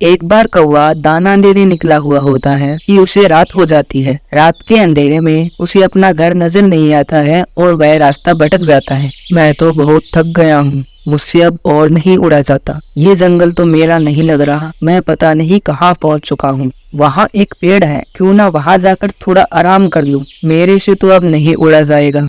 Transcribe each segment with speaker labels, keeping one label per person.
Speaker 1: एक बार कौवा दाना लेने निकला हुआ होता है कि उसे रात हो जाती है। रात के अंधेरे में उसे अपना घर नजर नहीं आता है और वह रास्ता भटक जाता है। मैं तो बहुत थक गया हूँ, मुझसे अब और नहीं उड़ा जाता। ये जंगल तो मेरा नहीं लग रहा, मैं पता नहीं कहाँ पहुँच चुका हूँ। वहाँ एक पेड़ है, क्यों ना वहाँ जाकर थोड़ा आराम कर लूँ। मेरे से तो अब नहीं उड़ा जाएगा।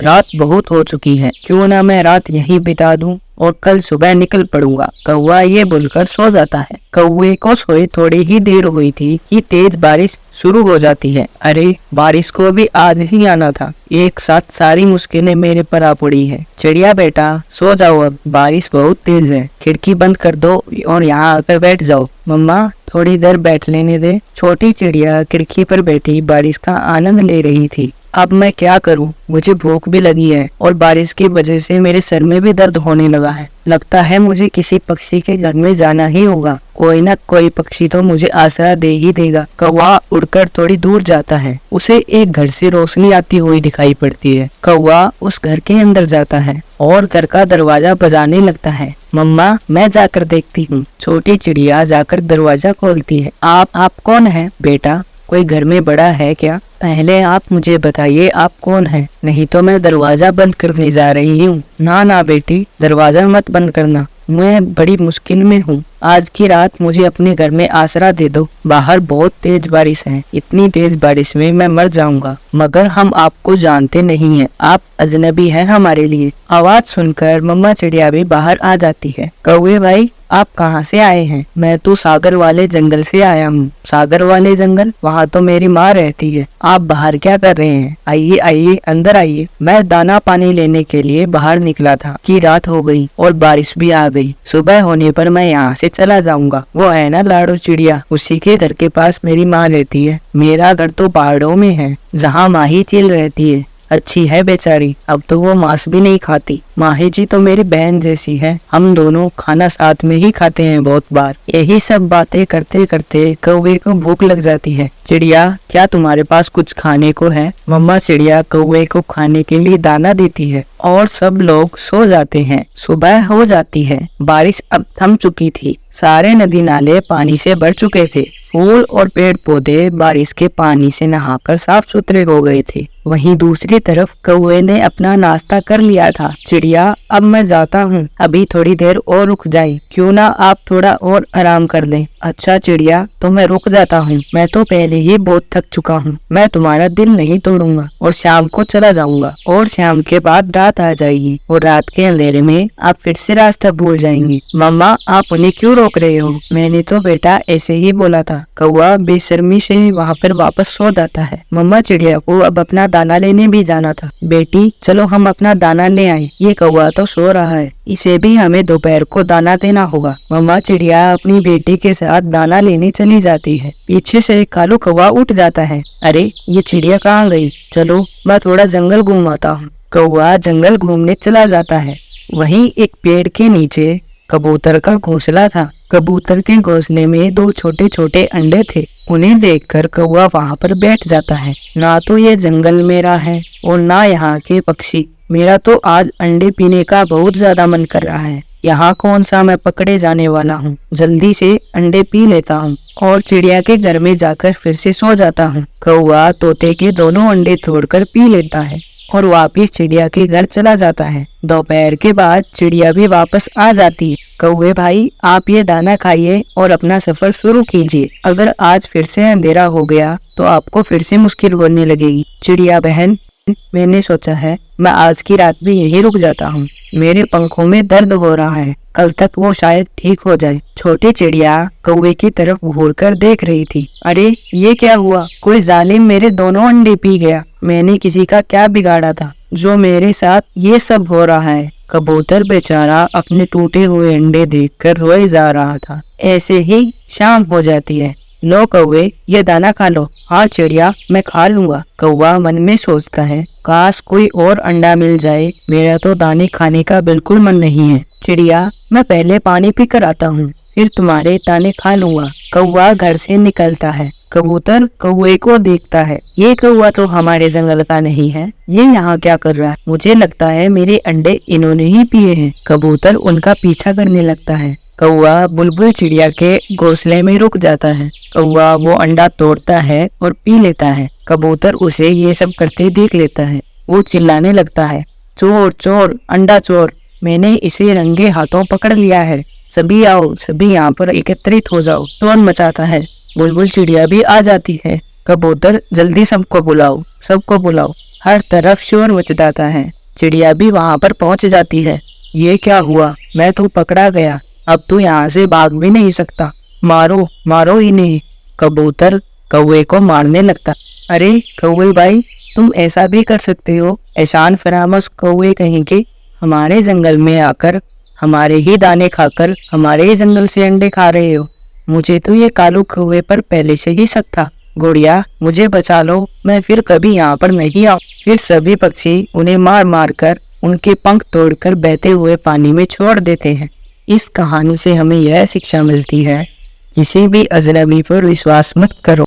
Speaker 1: रात बहुत हो चुकी है, क्यों ना मैं रात यहीं बिता दूं और कल सुबह निकल पड़ूंगा। कौवा ये बोलकर सो जाता है। कौवे को सोए थोड़ी ही देर हुई थी कि तेज बारिश शुरू हो जाती है। अरे, बारिश को भी आज ही आना था। एक साथ सारी मुश्किलें मेरे पर आ पड़ी है। चिड़िया बेटा सो जाओ, अब बारिश बहुत तेज है। खिड़की बंद कर दो और यहाँ आकर बैठ जाओ। मम्मा थोड़ी देर बैठ लेने दे। छोटी चिड़िया खिड़की पर बैठी बारिश का आनंद ले रही थी। अब मैं क्या करूं? मुझे भूख भी लगी है और बारिश की वजह से मेरे सर में भी दर्द होने लगा है। लगता है मुझे किसी पक्षी के घर में जाना ही होगा। कोई ना कोई पक्षी तो मुझे आसरा दे ही देगा। कौवा उड़कर थोड़ी दूर जाता है। उसे एक घर से रोशनी आती हुई दिखाई पड़ती है। कौवा उस घर के अंदर जाता है और घर का दरवाजा बजाने लगता है। मम्मा मैं जाकर देखती हूँ। छोटी चिड़िया जाकर दरवाजा खोलती है। आप कौन है बेटा? कोई घर में बड़ा है क्या? पहले आप मुझे बताइए आप कौन है, नहीं तो मैं दरवाजा बंद करने जा रही हूँ। ना बेटी, दरवाजा मत बंद करना, मैं बड़ी मुश्किल में हूँ। आज की रात मुझे अपने घर में आसरा दे दो। बाहर बहुत तेज बारिश है, इतनी तेज बारिश में मैं मर जाऊंगा। मगर हम आपको जानते नहीं हैं, आप अजनबी हैं हमारे लिए। आवाज सुनकर मम्मा चिड़िया भी बाहर आ जाती है। कौवे भाई आप कहाँ से आए हैं? मैं तो सागर वाले जंगल से आया हूँ। सागर वाले जंगल? वहाँ तो मेरी माँ रहती है। आप बाहर क्या कर रहे हैं? आइए आइए अंदर आइए। मैं दाना पानी लेने के लिए बाहर निकला था कि रात हो गई और बारिश भी आ गई। सुबह होने पर मैं यहाँ से चला जाऊंगा। वो है ना लाडो चिड़िया, उसी के घर के पास मेरी माँ रहती है। मेरा घर तो पहाड़ों में है, जहाँ माही चील रहती है। अच्छी है बेचारी, अब तो वो मांस भी नहीं खाती। माही जी तो मेरी बहन जैसी है, हम दोनों खाना साथ में ही खाते हैं बहुत बार। यही सब बातें करते करते कौवे को भूख लग जाती है। चिड़िया क्या तुम्हारे पास कुछ खाने को है? मम्मा चिड़िया कौवे को खाने के लिए दाना देती है और सब लोग सो जाते हैं। सुबह हो जाती है। बारिश अब थम चुकी थी। सारे नदी नाले पानी से भर चुके थे। फूल और पेड़ पौधे बारिश के पानी से नहाकर साफ सुथरे हो गए थे। वहीं दूसरी तरफ कौवे ने अपना नाश्ता कर लिया था। चिड़िया अब मैं जाता हूँ, अभी थोड़ी देर और रुक जाए। क्यों ना आप थोड़ा और आराम कर लें? अच्छा चिड़िया, तो मैं रुक जाता हूँ। मैं तो पहले ही बहुत थक चुका हूँ। मैं तुम्हारा दिल नहीं तोड़ूंगा और शाम को चला जाऊंगा। और शाम के बाद रात आ जाएगी और रात के अंधेरे में आप फिर से रास्ता भूल जाएंगी। मम्मा आप उन्हें क्यों रोक रहे हो? मैंने तो बेटा ऐसे ही बोला था। कौवा बेशर्मी से वहाँ पर वापस सो जाता है। मम्मा चिड़िया को अब अपना दाना लेने भी जाना था। बेटी चलो हम अपना दाना ले आए। ये कौवा तो सो रहा है, इसे भी हमें दोपहर को दाना देना होगा। मम्मा चिड़िया अपनी बेटी के साथ दाना लेने चली जाती है। पीछे से कालू कौवा उठ जाता है। अरे ये चिड़िया कहाँ गई? चलो मैं थोड़ा जंगल घूमाता हूँ। कौवा जंगल घूमने चला जाता है। वहीं एक पेड़ के नीचे कबूतर का घोंसला था। कबूतर के घोंसले में दो छोटे छोटे अंडे थे। उन्हें देखकर कौवा वहां पर बैठ जाता है। ना तो ये जंगल मेरा है और ना यहाँ के पक्षी। मेरा तो आज अंडे पीने का बहुत ज्यादा मन कर रहा है। यहाँ कौन सा मैं पकड़े जाने वाला हूँ, जल्दी से अंडे पी लेता हूँ और चिड़िया के घर में जाकर फिर से सो जाता हूँ। कौवा तोते के दोनों अंडे तोड़कर पी लेता है और वापिस चिड़िया के घर चला जाता है। दोपहर के बाद चिड़िया भी वापस आ जाती है। कौवे भाई आप ये दाना खाइए और अपना सफर शुरू कीजिए। अगर आज फिर से अंधेरा हो गया तो आपको फिर से मुश्किल होने लगेगी। चिड़िया बहन मैंने सोचा है मैं आज की रात भी यहीं रुक जाता हूँ। मेरे पंखों में दर्द हो रहा है, कल तक वो शायद ठीक हो जाए। छोटी चिड़िया कौवे की तरफ घूरकर देख रही थी। अरे ये क्या हुआ? कोई जालिम मेरे दोनों अंडे पी गया। मैंने किसी का क्या बिगाड़ा था जो मेरे साथ ये सब हो रहा है? कबूतर बेचारा अपने टूटे हुए अंडे देखकर रोए जा रहा था। ऐसे ही शाम हो जाती है। लो कौवे ये दाना खा लो। हाँ चिड़िया मैं खा लूंगा। कौवा मन में सोचता है काश कोई और अंडा मिल जाए, मेरा तो दाने खाने का बिल्कुल मन नहीं है। चिड़िया मैं पहले पानी पी कर आता हूँ, फिर तुम्हारे दाने खा लूंगा। कौवा घर से निकलता है। कबूतर कौवे को देखता है। ये कौवा तो हमारे जंगल का नहीं है, ये यहाँ क्या कर रहा है? मुझे लगता है मेरे अंडे इन्होंने ही पिए हैं। कबूतर उनका पीछा करने लगता है। कौवा बुलबुल चिड़िया के घोंसले में रुक जाता है। कौवा वो अंडा तोड़ता है और पी लेता है। कबूतर उसे ये सब करते देख लेता है। वो चिल्लाने लगता है, चोर चोर, अंडा चोर, मैंने इसे रंगे हाथों पकड़ लिया है। सभी आओ, सभी यहाँ पर एकत्रित हो जाओ। शोर मचाता है। बुलबुल चिड़िया भी आ जाती है। कबूतर, जल्दी सबको बुलाओ, सबको बुलाओ। हर तरफ शोर मच जाता है। चिड़िया भी वहाँ पर पहुँच जाती है। ये क्या हुआ, मैं तो पकड़ा गया, अब तो यहाँ से भाग भी नहीं सकता। मारो मारो इन्हें। कबूतर कौवे को मारने लगता। अरे कौवे भाई, तुम ऐसा भी कर सकते हो? एहसान फरामोश कौवे कहेंगे, हमारे जंगल में आकर हमारे ही दाने खाकर हमारे ही जंगल से अंडे खा रहे हो। मुझे तो ये कालू कौवे पर पहले से ही शक था। गुड़िया, मुझे बचा लो, मैं फिर कभी यहाँ पर नहीं आऊँ। फिर सभी पक्षी उन्हें मार मार कर उनके पंख तोड़कर बहते हुए पानी में छोड़ देते हैं। इस कहानी से हमें यह शिक्षा मिलती है, किसी भी अजनबी पर विश्वास मत करो।